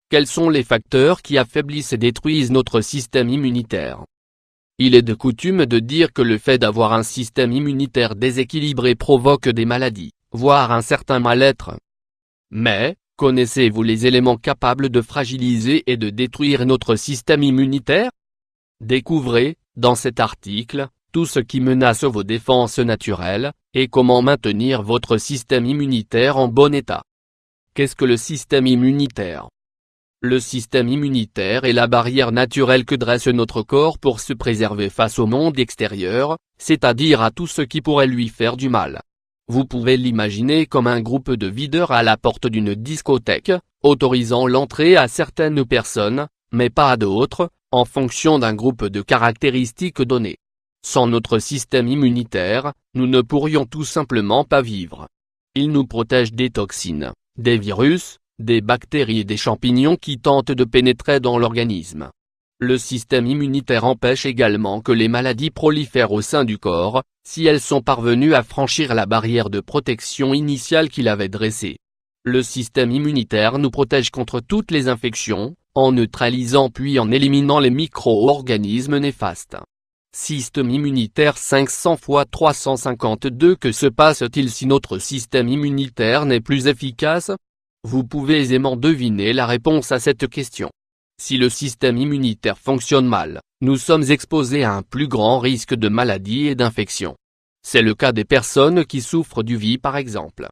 Quels sont les facteurs qui affaiblissent et détruisent notre système immunitaire? Il est de coutume de dire que le fait d'avoir un système immunitaire déséquilibré provoque des maladies, voire un certain mal-être. Mais, connaissez-vous les éléments capables de fragiliser et de détruire notre système immunitaire? Découvrez, dans cet article, tout ce qui menace vos défenses naturelles, et comment maintenir votre système immunitaire en bon état. Qu'est-ce que le système immunitaire? Le système immunitaire est la barrière naturelle que dresse notre corps pour se préserver face au monde extérieur, c'est-à-dire à tout ce qui pourrait lui faire du mal. Vous pouvez l'imaginer comme un groupe de videurs à la porte d'une discothèque, autorisant l'entrée à certaines personnes, mais pas à d'autres, en fonction d'un groupe de caractéristiques données. Sans notre système immunitaire, nous ne pourrions tout simplement pas vivre. Il nous protège des toxines, des virus, des bactéries et des champignons qui tentent de pénétrer dans l'organisme. Le système immunitaire empêche également que les maladies prolifèrent au sein du corps, si elles sont parvenues à franchir la barrière de protection initiale qu'il avait dressée. Le système immunitaire nous protège contre toutes les infections, en neutralisant puis en éliminant les micro-organismes néfastes. Système immunitaire 500 x 352. Que se passe-t-il si notre système immunitaire n'est plus efficace? Vous pouvez aisément deviner la réponse à cette question. Si le système immunitaire fonctionne mal, nous sommes exposés à un plus grand risque de maladies et d'infections. C'est le cas des personnes qui souffrent du VIH par exemple.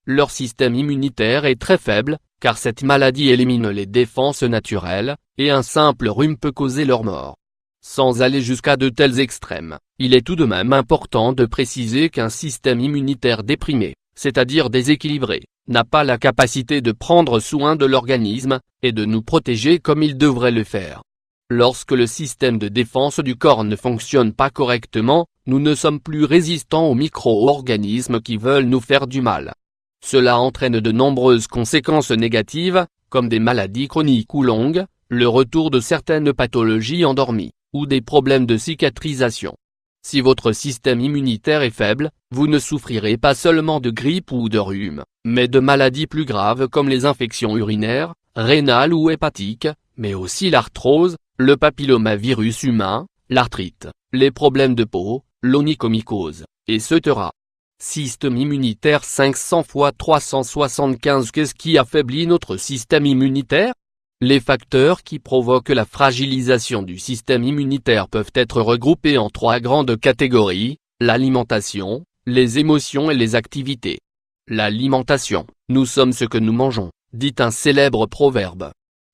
Leur système immunitaire est très faible, car cette maladie élimine les défenses naturelles, et un simple rhume peut causer leur mort. Sans aller jusqu'à de tels extrêmes, il est tout de même important de préciser qu'un système immunitaire déprimé, c'est-à-dire déséquilibré, n'a pas la capacité de prendre soin de l'organisme, et de nous protéger comme il devrait le faire. Lorsque le système de défense du corps ne fonctionne pas correctement, nous ne sommes plus résistants aux micro-organismes qui veulent nous faire du mal. Cela entraîne de nombreuses conséquences négatives, comme des maladies chroniques ou longues, le retour de certaines pathologies endormies, ou des problèmes de cicatrisation. Si votre système immunitaire est faible, vous ne souffrirez pas seulement de grippe ou de rhume, mais de maladies plus graves comme les infections urinaires, rénales ou hépatiques, mais aussi l'arthrose, le papillomavirus humain, l'arthrite, les problèmes de peau, l'onychomycose, etc. Système immunitaire 500 x 375. Qu'est-ce qui affaiblit notre système immunitaire? Les facteurs qui provoquent la fragilisation du système immunitaire peuvent être regroupés en trois grandes catégories: l'alimentation, les émotions et les activités. L'alimentation, nous sommes ce que nous mangeons, dit un célèbre proverbe.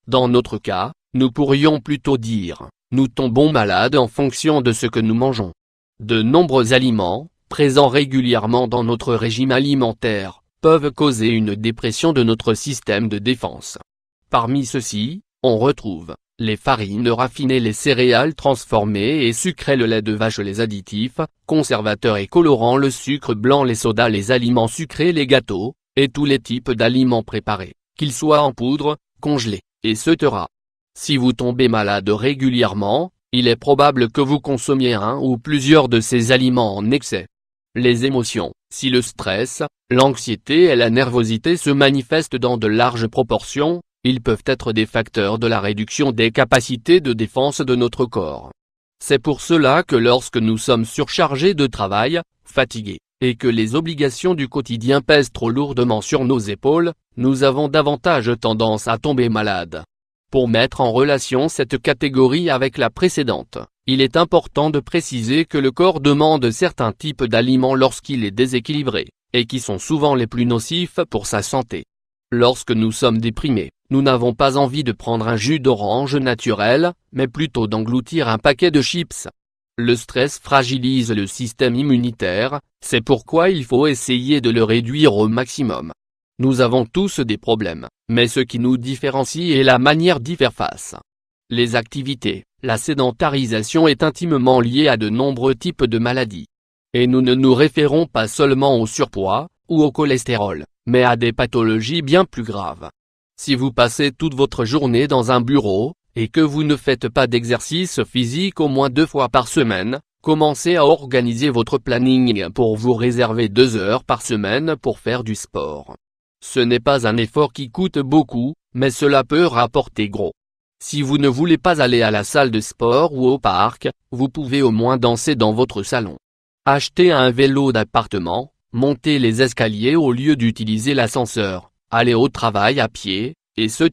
Dans notre cas, nous pourrions plutôt dire, nous tombons malades en fonction de ce que nous mangeons. De nombreux aliments, présents régulièrement dans notre régime alimentaire, peuvent causer une dépression de notre système de défense. Parmi ceux-ci, on retrouve les farines raffinées, les céréales transformées et sucrées, le lait de vache, les additifs, conservateurs et colorants, le sucre blanc, les sodas, les aliments sucrés, les gâteaux, et tous les types d'aliments préparés, qu'ils soient en poudre, congelés, etc. Si vous tombez malade régulièrement, il est probable que vous consommiez un ou plusieurs de ces aliments en excès. Les émotions, si le stress, l'anxiété et la nervosité se manifestent dans de larges proportions, ils peuvent être des facteurs de la réduction des capacités de défense de notre corps. C'est pour cela que lorsque nous sommes surchargés de travail, fatigués, et que les obligations du quotidien pèsent trop lourdement sur nos épaules, nous avons davantage tendance à tomber malade. Pour mettre en relation cette catégorie avec la précédente, il est important de préciser que le corps demande certains types d'aliments lorsqu'il est déséquilibré, et qui sont souvent les plus nocifs pour sa santé. Lorsque nous sommes déprimés, nous n'avons pas envie de prendre un jus d'orange naturel, mais plutôt d'engloutir un paquet de chips. Le stress fragilise le système immunitaire, c'est pourquoi il faut essayer de le réduire au maximum. Nous avons tous des problèmes, mais ce qui nous différencie est la manière d'y faire face. Les activités, la sédentarisation est intimement liée à de nombreux types de maladies. Et nous ne nous référons pas seulement au surpoids, ou au cholestérol, mais à des pathologies bien plus graves. Si vous passez toute votre journée dans un bureau, et que vous ne faites pas d'exercice physique au moins 2 fois par semaine, commencez à organiser votre planning pour vous réserver 2 heures par semaine pour faire du sport. Ce n'est pas un effort qui coûte beaucoup, mais cela peut rapporter gros. Si vous ne voulez pas aller à la salle de sport ou au parc, vous pouvez au moins danser dans votre salon. Achetez un vélo d'appartement, montez les escaliers au lieu d'utiliser l'ascenseur, allez au travail à pied, etc.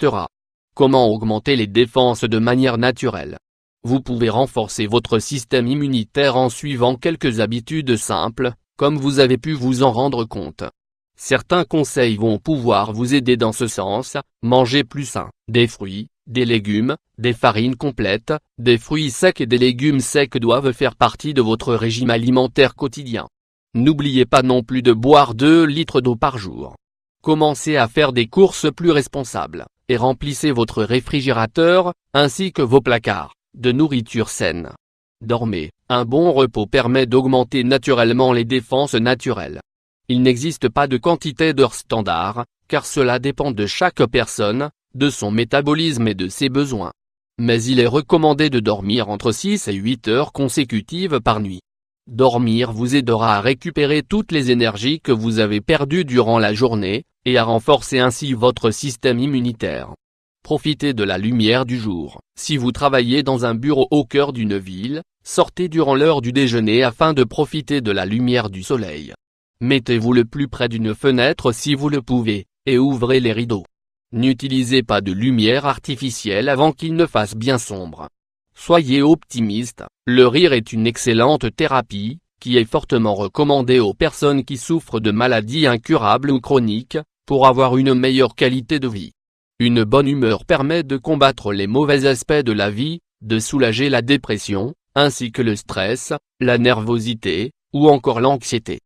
Comment augmenter les défenses de manière naturelle? Vous pouvez renforcer votre système immunitaire en suivant quelques habitudes simples, comme vous avez pu vous en rendre compte. Certains conseils vont pouvoir vous aider dans ce sens: manger plus sain, des fruits, des légumes, des farines complètes, des fruits secs et des légumes secs doivent faire partie de votre régime alimentaire quotidien. N'oubliez pas non plus de boire 2 litres d'eau par jour. Commencez à faire des courses plus responsables, et remplissez votre réfrigérateur, ainsi que vos placards, de nourriture saine. Dormez, un bon repos permet d'augmenter naturellement les défenses naturelles. Il n'existe pas de quantité d'heures standard, car cela dépend de chaque personne, de son métabolisme et de ses besoins. Mais il est recommandé de dormir entre 6 et 8 heures consécutives par nuit. Dormir vous aidera à récupérer toutes les énergies que vous avez perdues durant la journée, et à renforcer ainsi votre système immunitaire. Profitez de la lumière du jour. Si vous travaillez dans un bureau au cœur d'une ville, sortez durant l'heure du déjeuner afin de profiter de la lumière du soleil. Mettez-vous le plus près d'une fenêtre si vous le pouvez, et ouvrez les rideaux. N'utilisez pas de lumière artificielle avant qu'il ne fasse bien sombre. Soyez optimiste, le rire est une excellente thérapie, qui est fortement recommandée aux personnes qui souffrent de maladies incurables ou chroniques, pour avoir une meilleure qualité de vie. Une bonne humeur permet de combattre les mauvais aspects de la vie, de soulager la dépression, ainsi que le stress, la nervosité, ou encore l'anxiété.